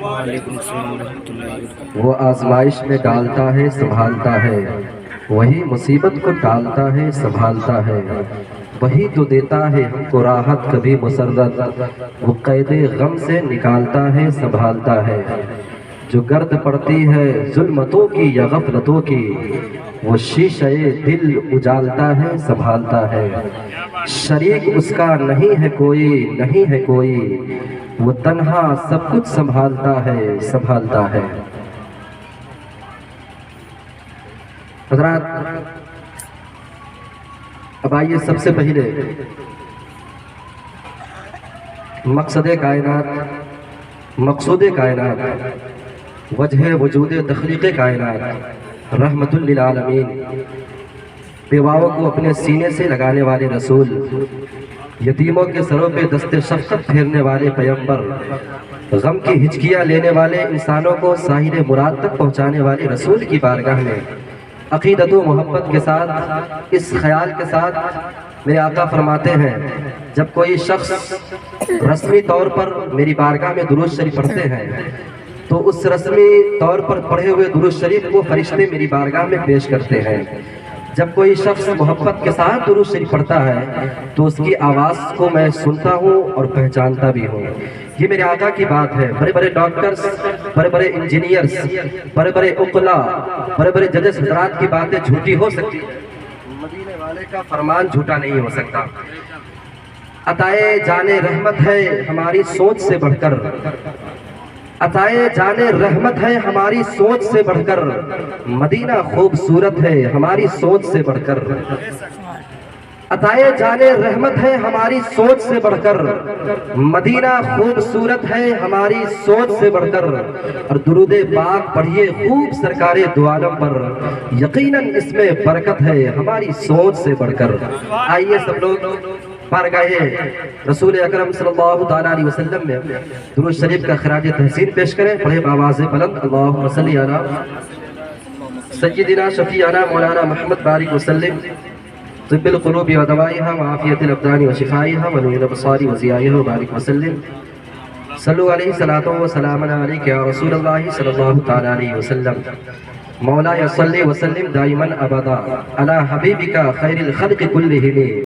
وعلیکم السلام ورحمۃ اللہ وبرکاتہ۔ وہ آزمائش میں ڈالتا ہے سنبھالتا ہے، وہی مصیبت کو ٹالتا ہے سنبھالتا ہے، وہی تو دیتا ہے ہم کو راحت کبھی مسرت، وہ قید غم سے نکالتا ہے سنبھالتا ہے، جو گرد پڑتی ہے ظلمتوں کی یا غفلتوں کی، وہ شیشے دل اجالتا ہے سنبھالتا ہے، شریک اس کا نہیں ہے کوئی نہیں ہے کوئی، وہ تنہا سب کچھ سنبھالتا ہے سنبھالتا ہے۔ حضرات اب آئیے سب سے پہلے مقصد کائنات، مقصود کائنات، وجہ وجود تخلیق کائنات، رحمت للعالمین، بیواؤں کو اپنے سینے سے لگانے والے رسول، یتیموں کے سروں پہ دست شفقت پھیرنے والے پیغمبر، غم کی ہچکیاں لینے والے انسانوں کو ساحل مراد تک پہنچانے والے رسول کی بارگاہ میں عقیدت و محبت کے ساتھ، اس خیال کے ساتھ میرے آقا فرماتے ہیں جب کوئی شخص رسمی طور پر میری بارگاہ میں درود شریف پڑھتے ہیں تو اس رسمی طور پر پڑھے ہوئے درود شریف کو فرشتے میری بارگاہ میں پیش کرتے ہیں۔ جب کوئی شخص محبت کے ساتھ درود شریف پڑھتا ہے تو اس کی آواز کو میں سنتا ہوں اور پہچانتا بھی ہوں۔ یہ میرے آقا کی بات ہے۔ بڑے بڑے ڈاکٹرز، بڑے بڑے انجینئرز، بڑے بڑے عقلاء، بڑے بڑے ججز حضرات کی باتیں جھوٹی ہو سکتی ہیں، مدینے والے کا فرمان جھوٹا نہیں ہو سکتا۔ عطائے جان رحمت ہے ہماری سوچ سے بڑھ کر، عطائے جان رحمت ہے ہماری سوچ سے بڑھ کر، مدینہ خوبصورت ہے ہماری سوچ سے بڑھ کر، عطائے جان رحمت ہے ہماری سوچ سے بڑھ کر، مدینہ خوبصورت ہے ہماری سوچ سے بڑھ کر، اور درود پاک پڑھیے خوب سرکار دو عالم پر، یقیناً اس میں برکت ہے ہماری سوچ سے بڑھ کر۔ آئیے سب لوگ بارگاہ رسول اکرم صلی اللہ تعالیٰ علیہ وسلم میں درود شریف کا خراج تحسین پیش کریں۔ پڑھے بآواز بلند، اللہم صلی علی سیدنا شفیعنا مولانا محمد بارک وسلم، طب القلوب ودوائها وعافیت الابدان وشفائها ونور الابصار وضیائها وبارک وسلم، صلو علیہ صلاۃ و سلام علیک یا رسول اللہ صلی اللہ تعالیٰ علیہ وسلم، مولا صلی وسلم دائما ابدا علی حبیبک خیر الخلق کلہم۔